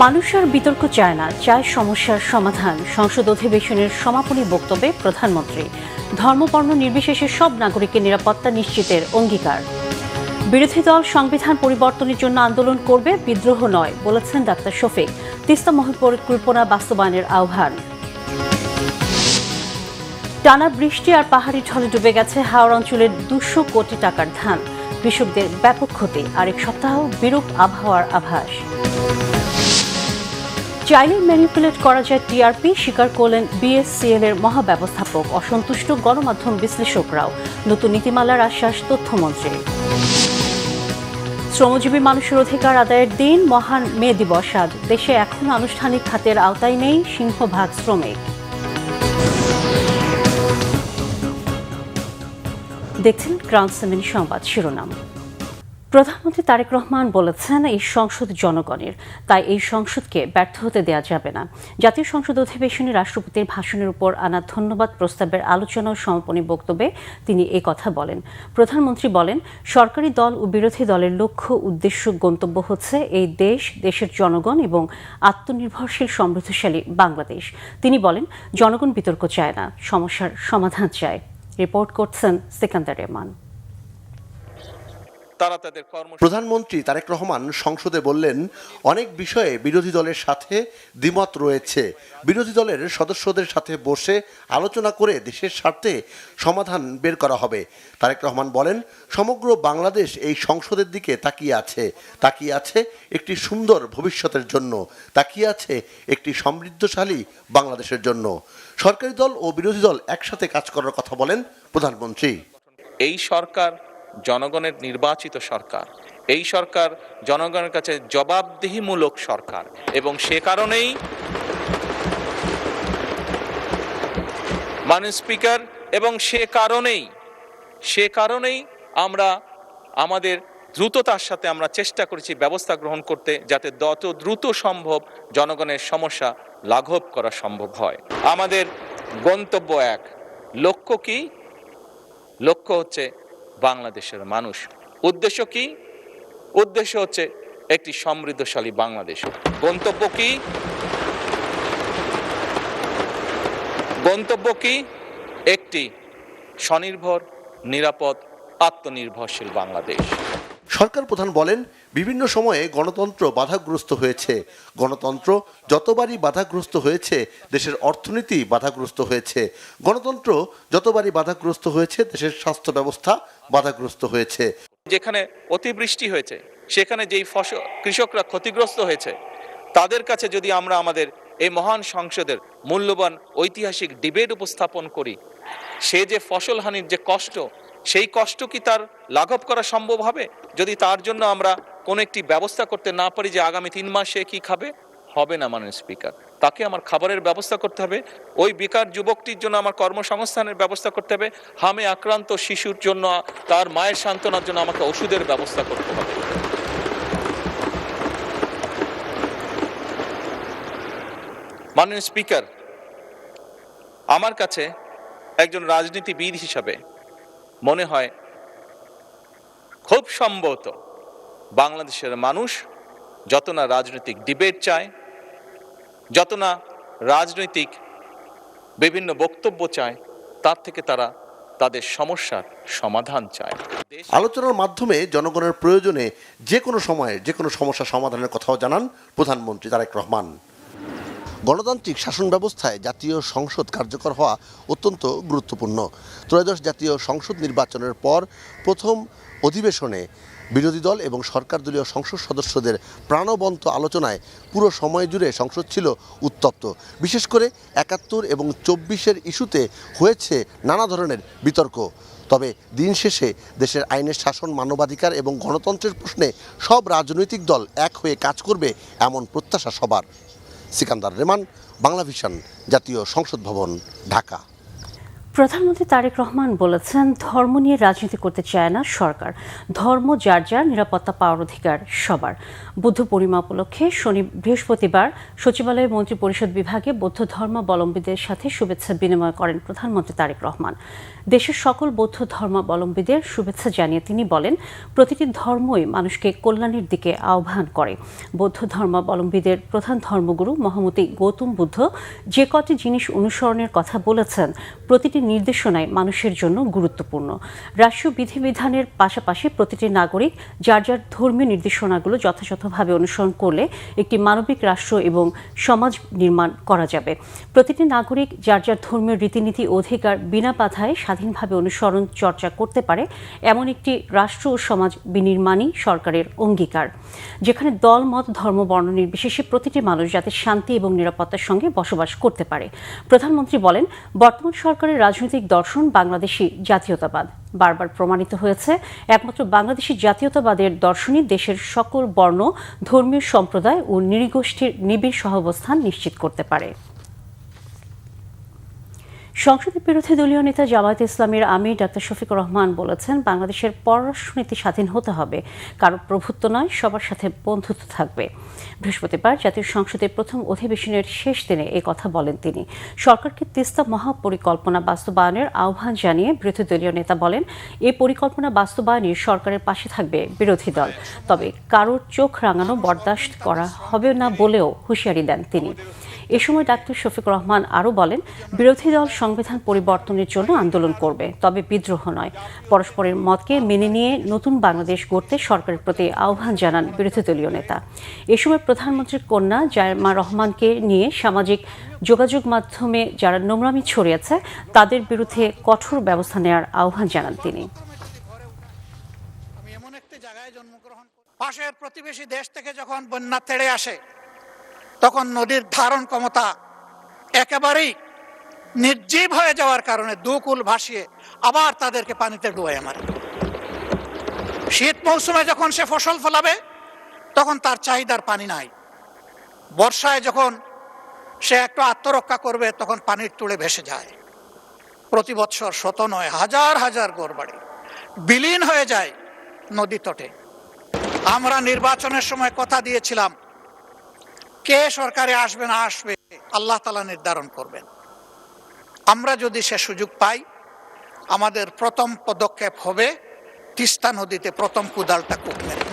মানুষ আর বিতর্ক চায় না, চায় সমস্যার সমাধান। সংসদ অধিবেশনের সমাপনী বক্তব্যে প্রধানমন্ত্রী ধর্মবর্ণ নির্বিশেষে সব নাগরিকের নিরাপত্তা নিশ্চিতের অঙ্গীকার। বিরোধী দল সংবিধান পরিবর্তনের জন্য আন্দোলন করবে, বিদ্রোহ নয় বলেছেন ডাক্তার শফিক। তিস্তা মহাপরিকল্পনা বাস্তবায়নের আহ্বান। টানা বৃষ্টি আর পাহাড়ি ঢলে ডুবে গেছে হাওড় অঞ্চলের 200 কোটি টাকার ধান। কৃষকদের ব্যাপক ক্ষতি, আরেক সপ্তাহ বিরূপ আবহাওয়ার আভাস। চাইলে ম্যানিপুলেট করা যায় টিআরপি, স্বীকার করলেন বিএসসিএল এর মহাব্যবস্থাপক। অসন্তুষ্ট গণমাধ্যম বিশ্লেষকরাও। নতুন নীতিমালার আশ্বাস তথ্যমন্ত্রী। শ্রমজীবী মানুষের অধিকার আদায়ের দিন, মহান মে দিবস আজ। দেশে এখন আনুষ্ঠানিক খাতের আওতায় নেই সিংহভাগ শ্রমিক। দেখছেন ক্রাউন সেভেন সংবাদ শিরোনাম। প্রধানমন্ত্রী তারেক রহমান বলেছেন, এই সংসদ জনগণের, তাই এই সংসদকে ব্যর্থ হতে দেওয়া যাবে না। জাতীয় সংসদ অধিবেশনে রাষ্ট্রপতির ভাষণের উপর আনা ধন্যবাদ প্রস্তাবের আলোচনা ও সমাপনী বক্তব্যে তিনি এই কথা বলেন। প্রধানমন্ত্রী বলেন, সরকারি দল ও বিরোধী দলের লক্ষ্য উদ্দেশ্য গন্তব্য হচ্ছে এই দেশ, দেশের জনগণ এবং আত্মনির্ভরশীল সমৃদ্ধশালী বাংলাদেশ। তিনি বলেন, জনগণ বিতর্ক চায় না, সমস্যার সমাধান চায়। রিপোর্ট করছেন সিকান্দার রহমান। প্রধানমন্ত্রী তারেক রহমান সংসদে বললেন, অনেক বিষয়ে বিরোধী দলের সাথে দ্বিমত রয়েছে। বিরোধী দলের সদস্যদের সাথে বসে আলোচনা করে দেশের স্বার্থে সমাধান বের করা হবে। তারেক রহমান বলেন, সমগ্র বাংলাদেশ এই সংসদের দিকে তাকিয়ে আছে একটি সুন্দর ভবিষ্যতের জন্য, তাকিয়ে আছে একটি সমৃদ্ধশালী বাংলাদেশের জন্য। সরকারি দল ও বিরোধী দল একসাথে কাজ করার কথা বলেন প্রধানমন্ত্রী। এই সরকার জনগণের নির্বাচিত সরকার, এই সরকার জনগণের কাছে জবাবদিহিমূলক সরকার, এবং সে কারণেই মাননীয় স্পিকার, এবং সে কারণেই আমরা আমাদের দ্রুততার সাথে আমরা চেষ্টা করেছি ব্যবস্থা গ্রহণ করতে, যাতে যত দ্রুত সম্ভব জনগণের সমস্যা লাঘব করা সম্ভব হয়। আমাদের গন্তব্য এক, লক্ষ্য কি? লক্ষ্য হচ্ছে বাংলাদেশের মানুষ। উদ্দেশ্য কি? উদ্দেশ্য হচ্ছে একটি সমৃদ্ধশালী বাংলাদেশ। গন্তব্য কি? গন্তব্য কি? একটি স্বনির্ভর, নিরাপদ, আত্মনির্ভরশীল বাংলাদেশ। সরকার প্রধান বলেন, বিভিন্ন সময়ে গণতন্ত্র বাধাগ্রস্ত হয়েছে। গণতন্ত্র যতবারই বাধাগ্রস্ত হয়েছে, দেশের অর্থনীতি বাধাগ্রস্ত হয়েছে। গণতন্ত্র যতবারই বাধাগ্রস্ত হয়েছে, দেশের স্বাস্থ্য ব্যবস্থা বাধাগ্রস্ত হয়েছে। যেখানে অতিবৃষ্টি হয়েছে, সেখানে যেই কৃষকরা ক্ষতিগ্রস্ত হয়েছে, তাদের কাছে যদি আমরা আমাদের এই মহান সংসদের মূল্যবান ঐতিহাসিক ডিবেট উপস্থাপন করি, সে যে ফসল হানির যে কষ্ট, সেই কষ্ট কি তার লাঘব করা সম্ভব হবে যদি তার জন্য আমরা কোন একটি ব্যবস্থা করতে না পারি যে আগামী 3 মাস সে কি খাবে? হবে না মাননীয় স্পিকার। তাকে আমার খাবারের ব্যবস্থা করতে হবে, ওই বেকার যুবকটির জন্য আমার কর্মসংস্থানের ব্যবস্থা করতে হবে, হামে আক্রান্ত শিশুর জন্য তার মায়ের সান্ত্বনার জন্য আমাকে ওষুধের ব্যবস্থা করতে হবে। মাননীয় স্পিকার, আমার কাছে একজন রাজনীতিবিদ হিসাবে মনে হয়, খুব সম্ভবত বাংলাদেশের মানুষ যত না রাজনৈতিক ডিবেট চায়, যত না রাজনৈতিক বিভিন্ন বক্তব্য চায়, তার থেকে তারা তাদের সমস্যার সমাধান চায়। আলোচনার মাধ্যমে জনগণের প্রয়োজনে যে কোনো সময়ে যে কোনো সমস্যা সমাধানের কথাও জানান প্রধানমন্ত্রী তারেক রহমান। গণতান্ত্রিক শাসন ব্যবস্থায় জাতীয় সংসদ কার্যকর হওয়া অত্যন্ত গুরুত্বপূর্ণ। ত্রয়োদশ জাতীয় সংসদ নির্বাচনের পর প্রথম অধিবেশনে বিরোধী দল এবং সরকার দলীয় সংসদ সদস্যদের প্রাণবন্ত আলোচনায় পুরো সময় জুড়ে সংসদ ছিল উত্তপ্ত। বিশেষ করে 71 এবং 24-এর ইস্যুতে হয়েছে নানা ধরনের বিতর্ক। তবে দিন শেষে দেশের আইনের শাসন, মানবাধিকার এবং গণতন্ত্রের প্রশ্নে সব রাজনৈতিক দল এক হয়ে কাজ করবে, এমন প্রত্যাশা সবার। সিকান্দার রহমান, বাংলা ভিশন, জাতীয় সংসদ ভবন, ঢাকা। প্রধানমন্ত্রী তারেক রহমান বলেছেন, ধর্ম নিয়ে রাজনীতি করতে চায় না সরকার। ধর্ম যার যার, নিরাপত্তা পাওয়ার অধিকার সবার। বুদ্ধ পূর্ণিমা উপলক্ষে বৃহস্পতিবার সচিবালয়ের মন্ত্রী পরিষদ বিভাগে বৌদ্ধ ধর্মাবলম্বীদের সাথে শুভেচ্ছা বিনিময় করেন প্রধানমন্ত্রী তারেক রহমান। দেশের সকল বৌদ্ধ ধর্মাবলম্বীদের শুভেচ্ছা জানিয়ে তিনি বলেন, প্রতিটি ধর্মই মানুষকে কল্যাণের দিকে আহ্বান করে। বৌদ্ধ ধর্মাবলম্বীদের প্রধান ধর্মগুরু মহামতি গৌতম বুদ্ধ যে কটি জিনিস অনুসরণের কথা বলেছেন, প্রতিটি নির্দেশনায় মানুষের জন্য গুরুত্বপূর্ণ। রাষ্ট্রীয় বিধিবিধানের পাশাপাশি প্রতিটি নাগরিক যার যার ধর্মীয় নির্দেশনাগুলো যথাযথভাবে অনুসরণ করলে একটি মানবিক রাষ্ট্র এবং সমাজ নির্মাণ করা যাবে। প্রতিটি নাগরিক যার যার ধর্মীয় রীতিনীতি অধিকার বিনা বাধায় স্বাধীনভাবে অনুসরণ চর্চা করতে পারে, এমন একটি রাষ্ট্র ও সমাজ বিনির্মাণই সরকারের অঙ্গীকার, যেখানে দল মত ধর্ম বর্ণ নির্বিশেষে প্রতিটি মানুষ যাতে শান্তি এবং নিরাপত্তার সঙ্গে বসবাস করতে পারে। প্রধানমন্ত্রী বলেন, বর্তমান সরকারের রাজনৈতিক দর্শন বাংলাদেশি জাতীয়তাবাদ। বারবার প্রমাণিত হয়েছে, একমাত্র বাংলাদেশি জাতীয়তাবাদের দর্শনই দেশের সকল বর্ণ, ধর্মীয় সম্প্রদায় ও নৃগোষ্ঠীর নিবিড় সহাবস্থান নিশ্চিত করতে পারে। সংসদের বিরোধী দলীয় নেতা জামায়াতে ইসলামীর আমির ডাক্তার শফিকুর রহমান বলেছেন, বাংলাদেশের পররাষ্ট্রনীতি স্বাধীন হতে হবে, কারো প্রভুত্ব নয়, সবার সাথে বন্ধুত্ব থাকবে। বৃহস্পতিবার জাতীয় সংসদের প্রথম অধিবেশনের শেষ দিনে এই কথা বলেন তিনি। সরকারকে তিস্তা মহাপরিকল্পনা বাস্তবায়নের আহ্বান জানিয়ে বিরোধী দলীয় নেতা বলেন, এই পরিকল্পনা বাস্তবায়নে সরকারের পাশে থাকবে বিরোধী দল, তবে কারোর চোখ রাঙানো বরদাস্ত করা হবে না বলেও হুঁশিয়ারি দেন তিনি। এ সময় ডাক্তার শফিকুর রহমান আরও বলেন, বিরোধী দল সংবিধান পরিবর্তনের জন্য আন্দোলন করবে, তবে বিদ্রোহ নয়। পরস্পরের মতকে মেনে নিয়ে নতুন বাংলাদেশ গড়তে সরকারের প্রতি আহ্বান জানান বিরোধী দলীয় নেতা। এ সময় প্রধানমন্ত্রীর কন্যা জায়মা রহমানকে নিয়ে সামাজিক যোগাযোগ মাধ্যমে যারা নোংরামি ছড়িয়েছে, তাদের বিরুদ্ধে কঠোর ব্যবস্থা নেওয়ার আহ্বান জানান তিনি। পাশের প্রতিবেশী দেশ থেকে যখন বন্যা তেড়ে আসে, তখন নদীর ধারণ ক্ষমতা একেবারেই নির্জীব হয়ে যাওয়ার কারণে দুকুল ভাসিয়ে আবার তাদেরকে পানিতে ডুবাই মারে। শীত মৌসুমে যখন সে ফসল ফলাবে, তখন তার চাহিদার পানি নাই। বর্ষায় যখন সে একটু আত্মরক্ষা করবে, তখন পানির তুলে ভেসে যায়। প্রতি বৎসর শত নয় হাজার হাজার ঘরবাড়ি বিলীন হয়ে যায় নদী তটে। আমরা নির্বাচনের সময় কথা দিয়েছিলাম, কে সরকারে আসবে না আসবে আল্লাহ তাআলা নির্ধারণ করবেন। আমরা যদি সে সুযোগ পাই, আমাদের প্রথম পদক্ষেপ হবে তিস্তা নদীতে প্রথম কুদালটা কূপ মেরে।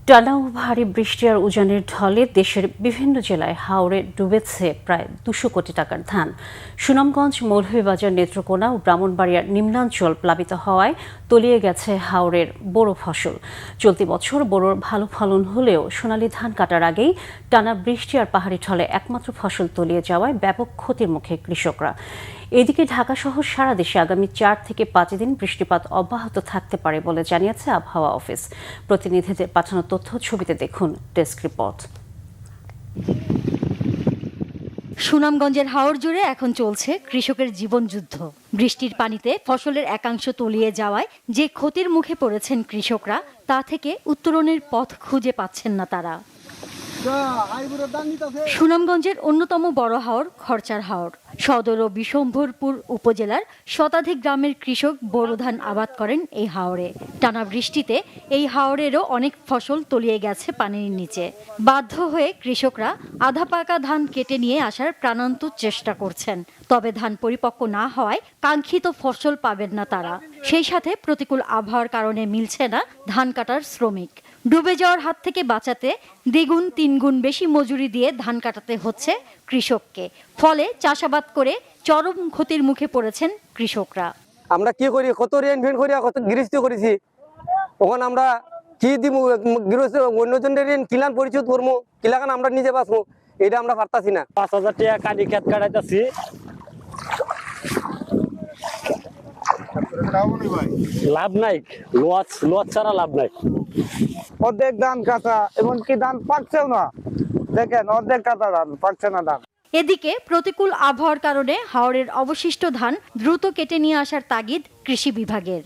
টানা ও ভারী বৃষ্টি আর উজানের ঢলে দেশের বিভিন্ন জেলায় হাওরে ডুবেছে প্রায় 200 কোটি টাকার ধান। সুনামগঞ্জ, মৌলভীবাজার, নেত্রকোনা ও ব্রাহ্মণবাড়িয়ার নিম্নাঞ্চল প্লাবিত হওয়ায় তলিয়ে গেছে হাওরের বোরো ফসল। চলতি বছর বোরোর ভালো ফলন হলেও সোনালী ধান কাটার আগেই টানা বৃষ্টি আর পাহাড়ি ঢলে একমাত্র ফসল তলিয়ে যাওয়ায় ব্যাপক ক্ষতির মুখে কৃষকরা। এদিকে ঢাকা সহ সারা দেশে আগামী 4 থেকে 5 দিন বৃষ্টিপাত অব্যাহত থাকতে পারে বলে জানিয়েছে আবহাওয়া অফিস। প্রতিনিধিদের পাঠানো তথ্য ছবিতে দেখুন ডেস্ক রিপোর্ট। সুনামগঞ্জের হাওর জুড়ে এখন চলছে কৃষকের জীবনযুদ্ধ। বৃষ্টির পানিতে ফসলের একাংশ তলিয়ে যাওয়ায় যে ক্ষতির মুখে পড়েছেন কৃষকরা, তা থেকে উত্তরণের পথ খুঁজে পাচ্ছেন না তারা। সুনামগঞ্জের অন্যতম বড় হাওর খরচার হাওর। সদর ও বিশম্ভরপুর উপজেলার শতাধিক গ্রামের কৃষক বোরো ধান আবাদ করেন এই হাওরে। টানা বৃষ্টিতে এই হাওরেরও অনেক ফসল তলিয়ে গেছে পানির নিচে। বাধ্য হয়ে কৃষকরা আধা পাকা ধান কেটে নিয়ে আসার প্রাণান্ত চেষ্টা করছেন, তবে ধান পরিপক্ক না হওয়ায় কাঙ্ক্ষিত ফসল পাবেন না তারা। সেই সাথে প্রতিকূল আবহাওয়ার কারণে মিলছে না ধান কাটার শ্রমিক। ডুবে যাওয়ার হাত থেকে বাঁচাতে দ্বিগুণ তিনগুণ বেশি মজুরি দিয়ে ধান কাটাতে হচ্ছে কৃষককে। ফলে চাষাবাদ করে চরম ক্ষতির মুখে পড়েছেন কৃষকরা। আমরা কি করি, কত ঋণ ফেন করি, কত গৃহস্থ করেছি, তখন আমরা কি দিব, গৃহস্থ অন্যজনের ঋণ কিলান পরিশোধ করবো, কিলাকান আমরা নিজে বাঁচবো, এটা আমরা পারতাছি না। 5,000 টাকা কাটি খেত কাটাইতেছি, লাভ নাই, লস ছাড়া লাভ নাই। অর্ধেক ধান কাঁচা, এমনকি ধান পাকছেও না। দেখেন অর্ধেক কাঁচা ধান পাকছে না ধান। এদিকে প্রতিকূল আবহাওয়ার কারণে হাওরের অবশিষ্ট ধান দ্রুত কেটে নিয়ে আসার তাগিদ কৃষি বিভাগের।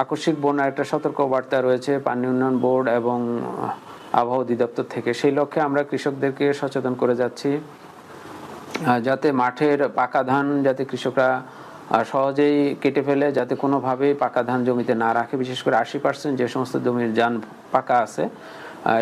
আকস্মিক বন্যার একটা সতর্ক বার্তা রয়েছে পানি উন্নয়ন বোর্ড এবং আবহাওয়া অধিদপ্তর থেকে। সেই লক্ষ্যে আমরা কৃষকদেরকে সচেতন করে যাচ্ছি যাতে মাঠের পাকা ধান যাতে কৃষকরা সহজেই কেটে ফেলে, যাতে কোনোভাবেই পাকা ধান জমিতে না রাখে, বিশেষ করে 80% যে সমস্ত জমির ধান পাকা আছে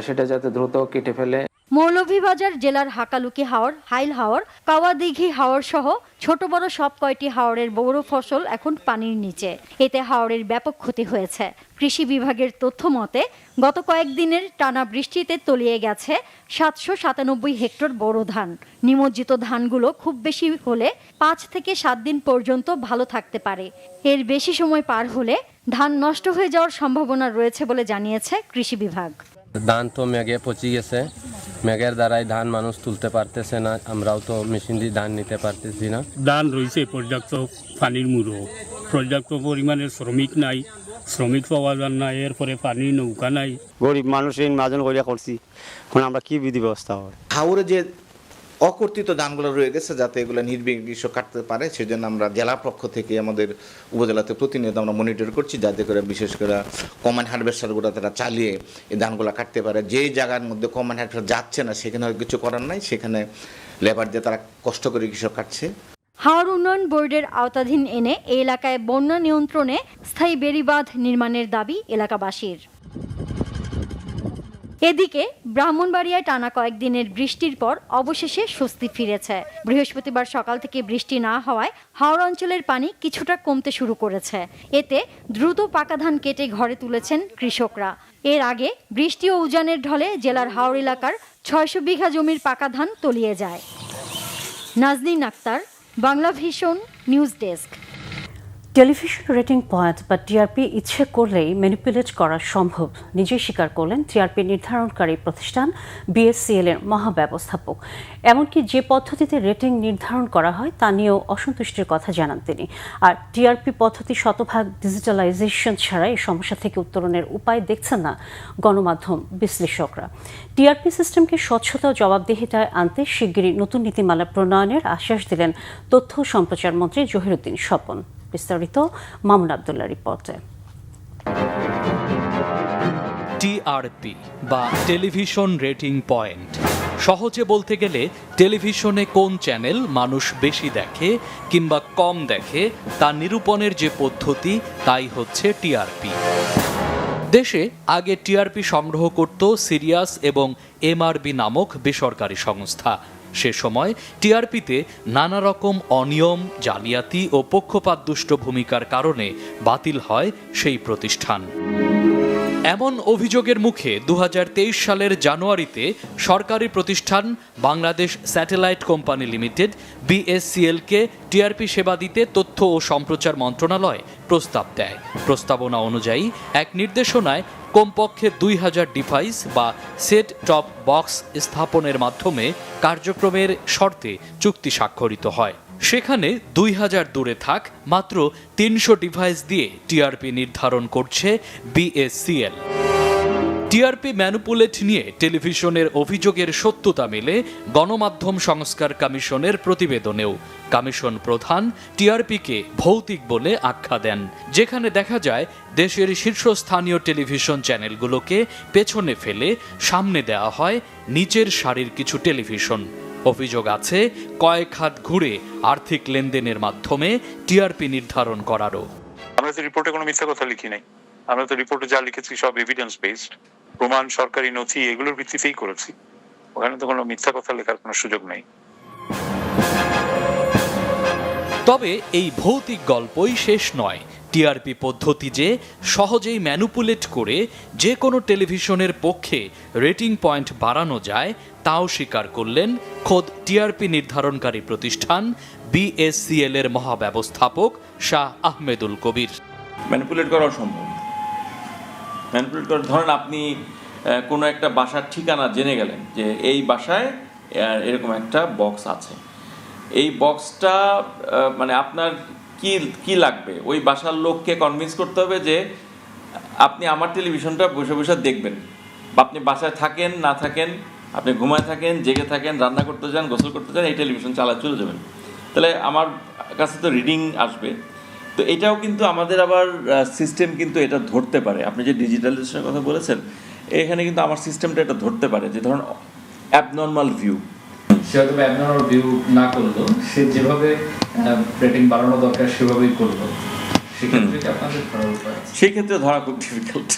সেটা যাতে দ্রুত কেটে ফেলে। মৌলভীবাজার জেলার হাকালুকি হাওর, হাইল হাওর, কাওয়াদিঘি হাওর সহ ছোট বড় সব কয়টি হাওরের বড় ফসল এখন পানির নিচে। এতে হাওরের ব্যাপক ক্ষতি হয়েছে। কৃষি বিভাগের তথ্য মতে গত কয়েকদিনের টানা বৃষ্টিতে তলিয়ে গেছে 797 হেক্টর বোরো ধান। নিমজ্জিত ধানগুলো খুব বেশি হলে 5 থেকে 7 দিন পর্যন্ত ভালো থাকতে পারে। এর বেশি সময় পার হলে ধান নষ্ট হয়ে যাওয়ার সম্ভাবনা রয়েছে বলে জানিয়েছে কৃষি বিভাগ। ধান তো মেঘে পচে গেছে, মেঘের দ্বারাই ধান মানুষ তুলতে পারতেছে না, আমরাও তো মেশিন দিয়ে ধান নিতে পারতেছি না। ধান রয়েছে পর্যাপ্ত পানির মুড়ো, পর্যাপ্ত পরিমাণের শ্রমিক নাই, শ্রমিক পাওয়া যান না, এরপরে পানি নৌকা নাই। গরিব মানুষ এই মাজন করিয়া করছি, এখন আমরা কি বিধি ব্যবস্থা হয়। হাওরে যে অকর্তৃত ধানগুলো রয়ে গেছে যাতে এগুলো নির্বিঘ্নে কৃষক কাটতে পারে, সেজন্য আমরা জেলা পক্ষ থেকে আমাদের উপজেলাতে প্রতিনিয়ত আমরা মনিটর করছি, যাতে করে বিশেষ করে কম্বাইন হারভেস্টারগুলো তারা চালিয়ে এই ধানগুলো কাটতে পারে। যেই জায়গার মধ্যে কম্বাইন হারভেস্টার যাচ্ছে না সেখানে হয়তো কিছু করার নাই, সেখানে লেবার দিয়ে তারা কষ্ট করে কৃষক কাটছে। হাওর উন্নয়ন বোর্ডের আওতাধীন এনে এই এলাকায় বন্যা নিয়ন্ত্রণে স্থায়ী বেড়িবাঁধ নির্মাণের দাবি এলাকাবাসীর। এদিকে ব্রাহ্মণবাড়িয়ায় টানা কয়েকদিনের বৃষ্টির পর অবশেষে স্বস্তি ফিরেছে। বৃহস্পতিবার সকাল থেকে বৃষ্টি না হওয়ায় হাওর অঞ্চলের পানি কিছুটা কমতে শুরু করেছে। এতে দ্রুত পাকা ধান কেটে ঘরে তুলেছেন কৃষকরা। এর আগে বৃষ্টি ও উজানের ঢলে জেলার হাওর এলাকার 600 বিঘা জমির পাকা ধান তলিয়ে যায়। Nazneen Akhtar, Bangla Vision, news desk. Television rating point বা টিআরপি ইচ্ছে করলেই ম্যানিপুলেট করা সম্ভব, নিজেই স্বীকার করলেন টিআরপি নির্ধারণকারী প্রতিষ্ঠান বিএসসিএল এর মহাব্যবস্থাপক। এমনকি যে পদ্ধতিতে রেটিং নির্ধারণ করা হয় তা নিয়েও অসন্তুষ্টির কথা জানান তিনি। আর টিআরপি পদ্ধতি শতভাগ ডিজিটালাইজেশন ছাড়া এই সমস্যা থেকে উত্তরণের উপায় দেখছেন না গণমাধ্যম বিশ্লেষকরা। টিআরপি সিস্টেমকে স্বচ্ছতা ও জবাবদিহিতায় আনতে শিগগিরই নতুন নীতিমালা প্রণয়নের আশ্বাস দিলেন তথ্য ও সম্প্রচার মন্ত্রী জহিরুদ্দিন স্বপন। বিস্তারিত মামুন আব্দুল্লাহ রিপোর্টে। টিআরপি বা টেলিভিশন রেটিং পয়েন্ট, সহজে বলতে গেলে টেলিভিশনে কোন চ্যানেল মানুষ বেশি দেখে কিংবা কম দেখে তা নিরূপণের যে পদ্ধতি তাই হচ্ছে টিআরপি। দেশে আগে টিআরপি সংগ্রহ করত সিরিয়াস এবং এমআরবি নামক বেসরকারি সংস্থা। সে সময় টিআরপিতে নানা রকম অনিয়ম, জালিয়াতি ও পক্ষপাতদুষ্ট ভূমিকার কারণে বাতিল হয় সেই প্রতিষ্ঠান। এমন অভিযোগের মুখে 2023 সালের জানুয়ারিতে সরকারি প্রতিষ্ঠান বাংলাদেশ স্যাটেলাইট কোম্পানি লিমিটেড বিএসসিএলকে টিআরপি সেবা দিতে তথ্য ও সম্প্রচার মন্ত্রণালয় প্রস্তাব দেয়। প্রস্তাবনা অনুযায়ী এক নির্দেশনায় কমপক্ষে 2000 ডিভাইস বা সেট টপ বক্স স্থাপনের মাধ্যমে কার্যক্রমের শর্তে চুক্তি স্বাক্ষরিত হয়। সেখানে 2000 দূরে থাক মাত্র 300 ডিভাইস দিয়ে টিআরপি নির্ধারণ করছে বিএসসিএল। টিআরপি ম্যানুপুলেট নিয়ে টেলিভিশনের অভিযোগের সত্যতা মেলে গণমাধ্যম সংস্কার কমিশনের প্রতিবেদনেও। কমিশন প্রধান টিআরপিকে ভৌতিক বলে আখ্যা দেন, যেখানে দেখা যায় দেশের শীর্ষস্থানীয় টেলিভিশন চ্যানেলগুলোকে পেছনে ফেলে সামনে দেওয়া হয় নিচের সারির কিছু টেলিভিশন। অভিযোগ আছে কয়েক হাত ঘুরে আর্থিক লেনদেনের মাধ্যমে টিআরপি নির্ধারণ করারও। আমরা তো রিপোর্টে কোনো মিথ্যা কথা লিখি নাই, আমরা তো রিপোর্টে যা লিখেছি সব এভিডেন্স বেসড, প্রমাণ, সরকারি নথি, এগুলোর ভিত্তিতেই করেছি। ওখানে তো কোনো মিথ্যা কথা লেখার কোনো সুযোগ নেই। তবে এই ভৌতিক গল্পই শেষ নয়। টিআরপি পদ্ধতি যে সহজেই ম্যানুপুলেট করে যে কোনো টেলিভিশনের পক্ষে রেটিং পয়েন্ট বাড়ানো যায় তাও স্বীকার করলেন খোদ টিআরপি নির্ধারণকারী প্রতিষ্ঠান বিএসসিএল এর মহাব্যবস্থাপক শাহ আহমেদুল কবির। ম্যানিপুলেট করা সম্ভব। ম্যানিপুলেট করা, ধরেন আপনি কোনো একটা বাসার ঠিকানা জেনে গেলেন যে এই বাসায় এরকম একটা বক্স আছে, এই বক্সটা মানে আপনার কি লাগবে, ওই বাসার লোককে কনভিন্স করতে হবে যে আপনি আমার টেলিভিশনটা বসে বসে দেখবেন। আপনি বাসায় থাকেন না থাকেন, আপনি ঘুমায় থাকেন, জেগে থাকেন, রান্না করতে যান, গোসল করতে যান, এই টেলিভিশন চালা চলে যাবেন, তাহলে আমার কাছে তো রিডিং আসবে। তো এটাও কিন্তু আমাদের আবার সিস্টেম কিন্তু এটা ধরতে পারে। আপনি যে ডিজিটালাইজেশনের কথা বলেছেন, এখানে কিন্তু আমার সিস্টেমটা এটা ধরতে পারে যে ধরুন অ্যাবনর্মাল ভিউ, সে হয়তো অ্যাবনর্মাল ভিউ না করলো, সে যেভাবে রেটিং বাড়ানো দরকার সেভাবেই করলো, সেক্ষেত্রে কি আপনাদের ধরার উপায় আছে? সেক্ষেত্রে ধরা খুব ডিফিকাল্ট,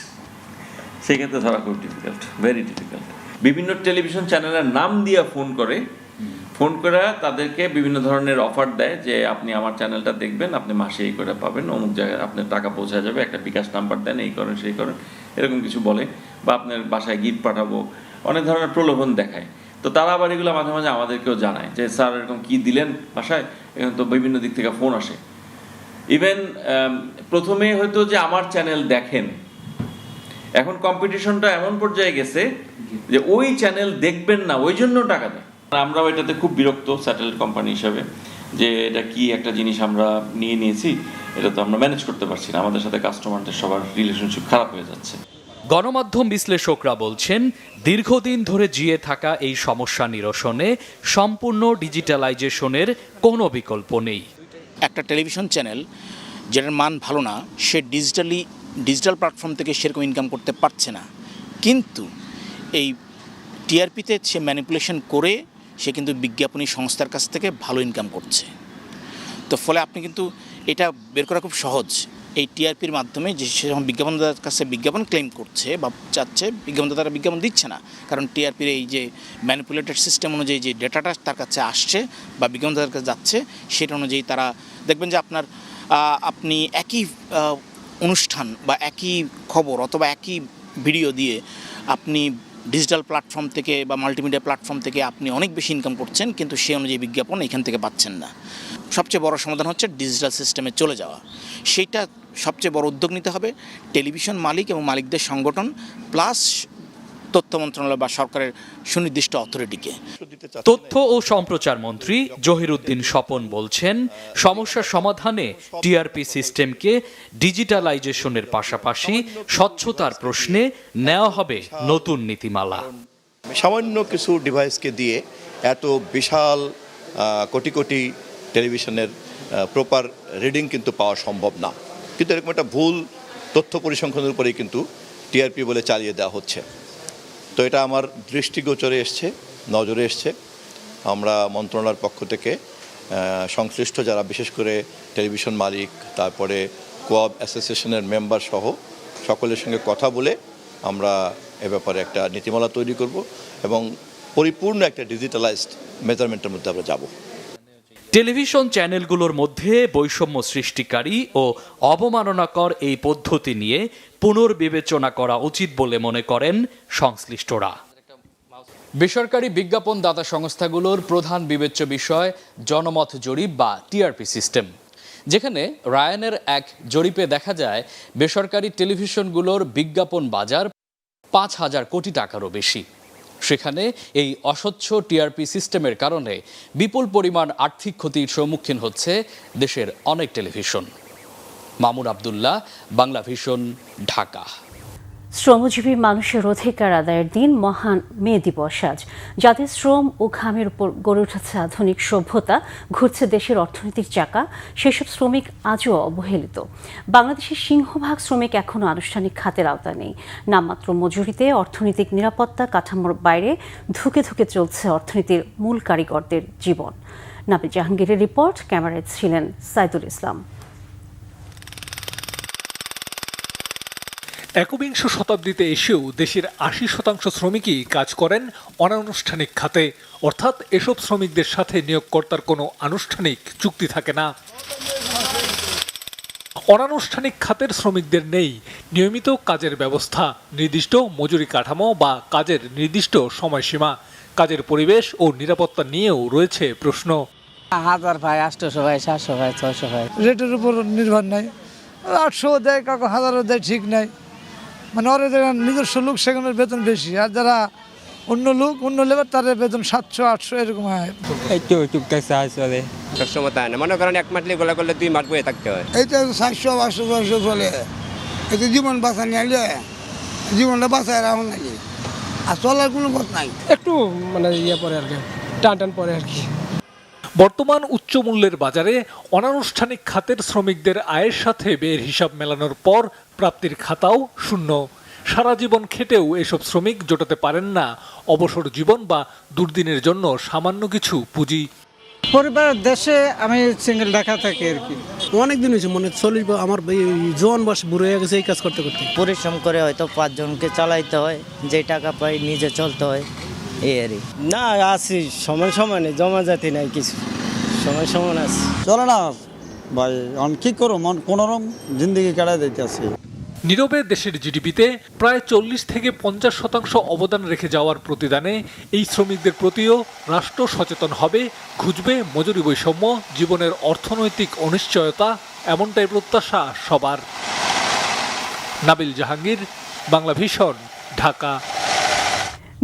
সেক্ষেত্রে ধরা খুব ডিফিকাল্ট, ভেরি ডিফিকাল্ট। বিভিন্ন টেলিভিশন চ্যানেলের নাম দিয়ে ফোন করে তাদেরকে বিভিন্ন ধরনের অফার দেয় যে আপনি আমার চ্যানেলটা দেখবেন, আপনি মাসে এই করে পাবেন, অমুক জায়গায় আপনার টাকা পৌঁছা যাবে, একটা বিকাশ নাম্বার দেন, এই করেন সেই করেন, এরকম কিছু বলে, বা আপনার বাসায় গিফট পাঠাবো, অনেক ধরনের প্রলোভন দেখায়। তো তারা আবার এগুলো মাঝে মাঝে আমাদেরকেও জানায় যে স্যার এরকম কি দিলেন বাসায়, এখন তো বিভিন্ন দিক থেকে ফোন আসে। ইভেন প্রথমে হয়তো যে আমার চ্যানেল দেখেন, এখন কম্পিটিশনটা এমন পর্যায়ে গেছে যে ওই চ্যানেল দেখবেন না ওই জন্য টাকা দেয়। আমরাও এটাতে খুব বিরক্ত স্যাটেলাইট কোম্পানি হিসাবে, যে এটা কি একটা জিনিস আমরা নিয়েছি, এটা তো আমরা ম্যানেজ করতে পারছি না, আমাদের সাথে কাস্টমারদের সবার রিলেশনশিপ খারাপ হয়ে যাচ্ছে। গণমাধ্যম বিশ্লেষকরা বলছেন, দীর্ঘদিন ধরে জিয়ে থাকা এই সমস্যা নিরসনে সম্পূর্ণ ডিজিটালাইজেশনের কোনো বিকল্প নেই। একটা টেলিভিশন চ্যানেল যেটার মান ভালো না, সে ডিজিটাল প্ল্যাটফর্ম থেকে সেরকম ইনকাম করতে পারছে না, কিন্তু এই টিআরপিতে সে ম্যানিপুলেশন করে সে কিন্তু বিজ্ঞাপনী সংস্থার কাছ থেকে ভালো ইনকাম করছে। তো ফলে আপনি কিন্তু এটা বের করা খুব সহজ। এই টিআরপির মাধ্যমে যে সে যখন বিজ্ঞাপনদাতার কাছে বিজ্ঞাপন ক্লেম করছে বা চাচ্ছে, বিজ্ঞাপনদাতারা বিজ্ঞাপন দিচ্ছে না, কারণ টিআরপির এই যে ম্যানিপুলেটেড সিস্টেম অনুযায়ী যে ডেটাটা তার কাছে আসছে বা বিজ্ঞাপনদাতার কাছে যাচ্ছে, সেটা অনুযায়ী তারা দেখবেন যে আপনি একই অনুষ্ঠান বা একই খবর অথবা একই ভিডিও দিয়ে আপনি ডিজিটাল প্ল্যাটফর্ম থেকে বা মাল্টিমিডিয়া প্ল্যাটফর্ম থেকে আপনি অনেক বেশি ইনকাম করছেন, কিন্তু সেই অনুযায়ী বিজ্ঞাপন এখান থেকে পাচ্ছেন না। সবচেয়ে বড় সমাধান হচ্ছে ডিজিটাল সিস্টেমে চলে যাওয়া। সেইটা সবচেয়ে বড় উদ্যোগ নিতে হবে টেলিভিশন মালিক এবং মালিকদের সংগঠন প্লাস তথ্য মন্ত্রণালয় বা সরকারের সুনির্দিষ্ট অথরিটিকে। তথ্য ও সম্প্রচার মন্ত্রী জহিরুদ্দিন স্বপন বলছেন, সমস্যার সমাধানে টিআরপি সিস্টেমকে ডিজিটালাইজেশনের পাশাপাশি স্বচ্ছতার প্রশ্নে নেওয়া হবে নতুন নীতিমালা। সামান্য কিছু ডিভাইসকে দিয়ে এত বিশাল কোটি কোটি টেলিভিশনের প্রপার রিডিং কিন্তু পাওয়া সম্ভব না, কিন্তু এরকম একটা ভুল তথ্য পরিসংখ্যানের উপরেই কিন্তু টিআরপি বলে চালিয়ে দেওয়া হচ্ছে। তো এটা আমার দৃষ্টিগোচরে এসছে, নজরে এসছে। আমরা মন্ত্রণালয়ের পক্ষ থেকে সংশ্লিষ্ট যারা, বিশেষ করে টেলিভিশন মালিক, তারপরে কোঅপ অ্যাসোসিয়েশনের মেম্বার সহ সকলের সঙ্গে কথা বলে আমরা এ ব্যাপারে একটা নীতিমালা তৈরি করব এবং পরিপূর্ণ একটা ডিজিটালাইজড মেজারমেন্টের মধ্যে আমরা যাব। টেলিভিশন চ্যানেলগুলোর মধ্যে বৈষম্য সৃষ্টিকারী ও অবমাননাকর এই পদ্ধতি নিয়ে পুনর্বিবেচনা করা উচিত বলে মনে করেন সংশ্লিষ্টরা। বেসরকারি বিজ্ঞাপন দাতা সংস্থাগুলোর প্রধান বিবেচ্য বিষয় জনমত জরিপ বা টিআরপি সিস্টেম, যেখানে রায়ানের এক জরিপে দেখা যায় বেসরকারি টেলিভিশনগুলোর বিজ্ঞাপন বাজার 5,000 কোটি টাকারও বেশি। সেখানে এই অস্বচ্ছ টিআরপি সিস্টেমের কারণে বিপুল পরিমাণ আর্থিক ক্ষতির সম্মুখীন হচ্ছে দেশের অনেক টেলিভিশন। মামুন আব্দুল্লাহ, বাংলা ভিশন, ঢাকা। শ্রমজীবী মানুষের অধিকার আদায়ের দিন মহান মে দিবস আজ। যাদের শ্রম ও ঘামের উপর গড়ে উঠেছে আধুনিক সভ্যতা, ঘুরছে দেশের অর্থনীতির চাকা, সেসব শ্রমিক আজও অবহেলিত। বাংলাদেশের সিংহভাগ শ্রমিক এখনও আনুষ্ঠানিক খাতের আওতায় নেই। নামমাত্র মজুরিতে অর্থনৈতিক নিরাপত্তা কাঠামোর বাইরে ধুকে ধুকে চলছে অর্থনীতির মূল কারিগরদের জীবন। নাবিল জাহাঙ্গীরের রিপোর্ট, ক্যামেরায় ছিলেন সাইদুল ইসলাম। একবিংশ শতাব্দীতে এসেও দেশের ৮০% শ্রমিকই কাজ করেন অনানুষ্ঠানিক খাতে, অর্থাৎ এসব শ্রমিকদের সাথে নিয়োগকর্তার কোনো আনুষ্ঠানিক চুক্তি থাকে না। অনানুষ্ঠানিক খাতের শ্রমিকদের নেই নিয়মিত কাজের ব্যবস্থা, নির্দিষ্ট মজুরি কাঠামো বা কাজের নির্দিষ্ট সময়সীমা। কাজের পরিবেশ ও নিরাপত্তা নিয়েও রয়েছে প্রশ্ন। 1000 ভাই, 800 ভাই, 700 ভাই, 600 ভাই, রেটের উপর নির্ভর নাই। 800 দেয়, কাউকে 1000 দেয়, ঠিক নাই। মানে ওর নিজস্ব লোক সেখানে বেতন বেশি, আর যারা অন্য লোক অন্য লেবার তাদের বেতন 700-800 এরকম হয়। একটু টুকটাক সাহায্য চলে, সবসময় তাই না। মনে করেন 1 মাস গোলা করলে 2 মাস বয়ে থাকতে হয়। এইটা 700-800 চলে, এতে জীবন বাঁচা নিয়ে জীবনটা বাঁচায় রাখুন নাকি, আর চলার কোনো পথ নাই। একটু মানে পরে আর কি, টান পরে আর কি। বর্তমান উচ্চ মূল্যের বাজারে অনানুষ্ঠানিক খাতের শ্রমিকদের আয়ের সাথে ব্যয়ের হিসাব মেলানোর পর প্রাপ্তির খাতাও শূন্য। সারা জীবন খেটেও এসব শ্রমিক জোটাতে পারেন না অবসর জীবন বা দুর্দিনের জন্য সামান্য কিছু পুঁজি। পরিবার দেশে আমি সিঙ্গেল ঢাকা থাকি আর কি। অনেক দিন হয়েছে, মনে 40 আমার জোয়ান বয়স বুড়ো হয়ে গেছে এই কাজ করতে করতে। পরিশ্রম করে হয়তো 5 জনকে চালাইতে হয়, যে টাকা পাই নিজে চলতে হয় এই আরই। না আছি সময় নেই, জমা জাতি নাই কিছু, সময় আছে চলে না ভাই। কি করো কোনোরকম জিন্দগি কাটাই দিতে আছে। নীরবে দেশের জিডিপিতে প্রায় 40 থেকে 50% অবদান রেখে যাওয়ার প্রতিদানে এই শ্রমিকদের প্রতিও রাষ্ট্র সচেতন হবে, ঘুচবে মজুরি বৈষম্য, জীবনের অর্থনৈতিক অনিশ্চয়তা, এমনটাই প্রত্যাশা সবার। নাবিল জাহাঙ্গীর, বাংলা ভিশন, ঢাকা।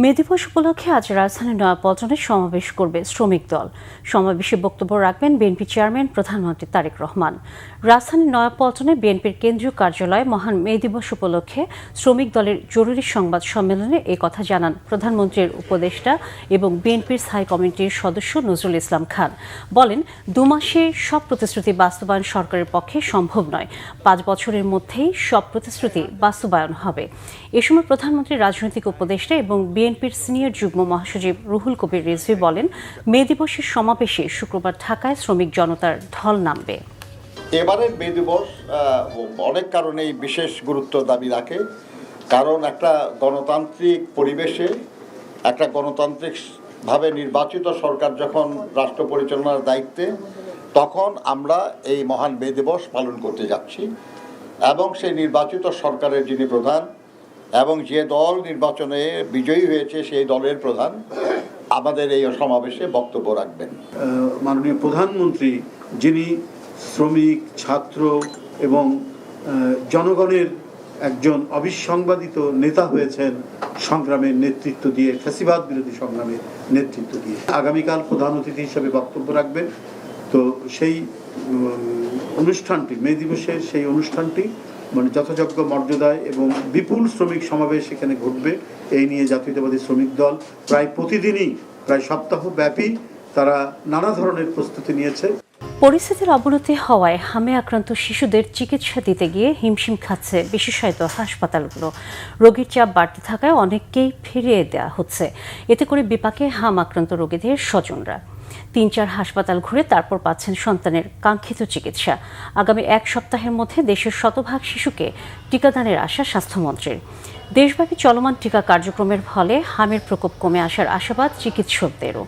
মে দিবস উপলক্ষে আজ রাজধানীর নয়াপল্টনে সমাবেশ করবে শ্রমিক দল। সমাবেশে বক্তব্য রাখবেন বিএনপি চেয়ারম্যান প্রধানমন্ত্রী তারেক রহমান। রাজধানীর নয়াপল্টনে বিএনপির কেন্দ্রীয় কার্যালয়ে মহান মে দিবস উপলক্ষে শ্রমিক দলের জরুরি সংবাদ সম্মেলনে এই কথা জানান প্রধানমন্ত্রীর উপদেষ্টা এবং বিএনপির স্থায়ী কমিটির সদস্য নজরুল ইসলাম খান। বলেন, 2 মাসে সব প্রতিশ্রুতি বাস্তবায়ন সরকারের পক্ষে সম্ভব নয়, 5 বছরের মধ্যেই সব প্রতিশ্রুতি বাস্তবায়ন হবে। এ সময় প্রধানমন্ত্রীর রাজনৈতিক উপদেষ্টা এবং বিএনপির সিনিয়র যুগ্ম মহাসচিব রুহুল কবির রিজভী বলেন, মে দিবসের সমাবেশে শুক্রবার ঢাকায় শ্রমিক জনতার ঢল নামবে। এবারের মে দিবস অনেক কারণেই বিশেষ গুরুত্ব দাবি রাখে। কারণ একটা গণতান্ত্রিক পরিবেশে একটা গণতান্ত্রিকভাবে নির্বাচিত সরকার যখন রাষ্ট্র পরিচালনার দায়িত্বে, তখন আমরা এই মহান মে দিবস পালন করতে যাচ্ছি এবং সেই নির্বাচিত সরকারের যিনি প্রধান এবং যে দল নির্বাচনে বিজয়ী হয়েছে সেই দলের প্রধান আমাদের এই সমাবেশে বক্তব্য রাখবেন। মাননীয় প্রধানমন্ত্রী, যিনি শ্রমিক, ছাত্র এবং জনগণের একজন অবিসংবাদিত নেতা হয়েছেন সংগ্রামের নেতৃত্ব দিয়ে, ফ্যাসিবাদ বিরোধী সংগ্রামের নেতৃত্ব দিয়ে, আগামীকাল প্রধান অতিথি হিসেবে বক্তব্য রাখবেন। তো সেই অনুষ্ঠানটি, মে দিবসের সেই অনুষ্ঠানটি মানে যথাযোগ্য মর্যাদায় এবং বিপুল শ্রমিক সমাবেশ সেখানে ঘটবে। এই নিয়ে জাতীয়তাবাদী শ্রমিক দল প্রায় প্রতিদিনই, প্রায় সপ্তাহব্যাপী তারা নানা ধরনের প্রস্তুতি নিয়েছে। পরিস্থিতির অবনতি হওয়ায় হামে আক্রান্ত শিশুদের চিকিৎসা দিতে গিয়ে হিমশিম খাচ্ছে বিশেষায়িত হাসপাতালগুলো। রোগীর চাপ বাড়তে থাকায় অনেককেই ফিরিয়ে দেওয়া হচ্ছে। এতে করে বিপাকে হাম আক্রান্ত রোগীদের স্বজনরা 3-4 হাসপাতাল ঘুরে তারপর পাচ্ছেন সন্তানের কাঙ্ক্ষিত চিকিৎসা। আগামী 1 সপ্তাহের মধ্যে দেশের শতভাগ শিশুকে টিকাদানের আশা স্বাস্থ্যমন্ত্রীর। দেশব্যাপী চলমান টিকা কার্যক্রমের ফলে হামের প্রকোপ কমে আসার আশাবাদ চিকিৎসকদেরও।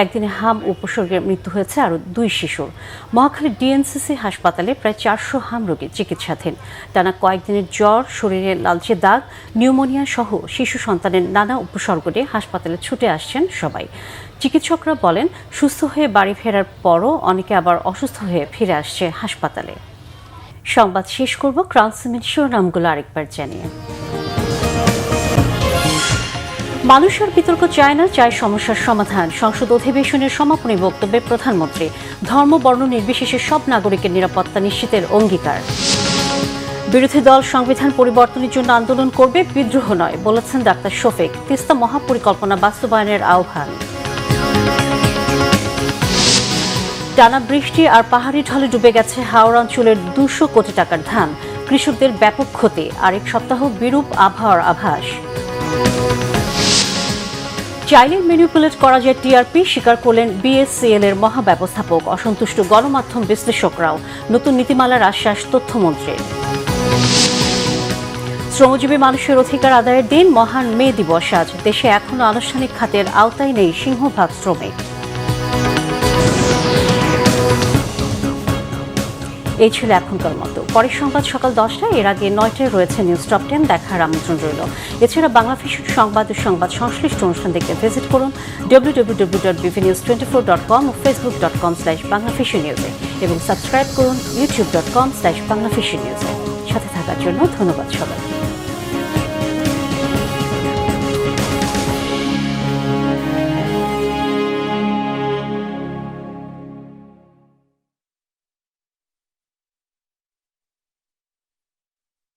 একদিনে হাম উপসর্গের মৃত্যু হয়েছে আরও 2 শিশুর। মহাখালী ডিএনসিসি হাসপাতালে প্রায় 400 হাম রোগী চিকিৎসাধীন। টানা কয়েকদিনের জ্বর, শরীরে লালচে দাগ, নিউমোনিয়া সহ শিশু সন্তানের নানা উপসর্গ নিয়ে হাসপাতালে ছুটে আসছেন সবাই। চিকিৎসকরা বলেন, সুস্থ হয়ে বাড়ি ফেরার পরও অনেকে আবার অসুস্থ হয়ে ফিরে আসছে হাসপাতালে। সংবাদ শেষ করব ক্রাউন সিমেন্ট শিরোনামগুলো আরেকবার জানিয়ে। মানুষ আর বিতর্ক চায় না, চায় সমস্যার সমাধান। সংসদ অধিবেশনের সমাপনী বক্তব্যে প্রধানমন্ত্রী। ধর্ম, বর্ণ নির্বিশেষে সব নাগরিকের নিরাপত্তা নিশ্চিতের অঙ্গীকার। বিরোধী দল সংবিধান পরিবর্তনের জন্য আন্দোলন করবে, বিদ্রোহ নয়, বলেছেন ডাক্তার শফিক। তিস্তা মহাপরিকল্পনা বাস্তবায়নের আহ্বান। টানা বৃষ্টি আর পাহাড়ি ঢলে ডুবে গেছে হাওড় অঞ্চলের 200 কোটি টাকার ধান। কৃষকদের ব্যাপক ক্ষতি, আরেক সপ্তাহ বিরূপ আবহাওয়ার আভাস। চাইলে ম্যানিপুলেট করা যায় টিআরপি, স্বীকার করলেন বিএসসিএল এর মহাব্যবস্থাপক। অসন্তুষ্ট গণমাধ্যম বিশ্লেষকরাও। নতুন নীতিমালার আশ্বাস তথ্যমন্ত্রীর। শ্রমজীবী মানুষের অধিকার আদায়ের দিন, মহান মে দিবস আজ। দেশে এখনো আনুষ্ঠানিক খাতের আওতায় নেই সিংহভাগ শ্রমিক। এই ছিল এখনকার মতো। পরের সংবাদ সকাল 10টায়, এর আগে 9টায় রয়েছে নিউজ টপ 10 দেখার আমন্ত্রণ রইল। এছাড়া বাংলা ভিশন সংবাদ ও সংবাদ সংশ্লিষ্ট অনুষ্ঠান দেখতে ভিজিট করুন www.bvnews24.com ও facebook.com/banglavishnnews এবং সাবস্ক্রাইব করুন youtube.com/banglavishnnews। সাথে থাকার জন্য ধন্যবাদ সবাইকে।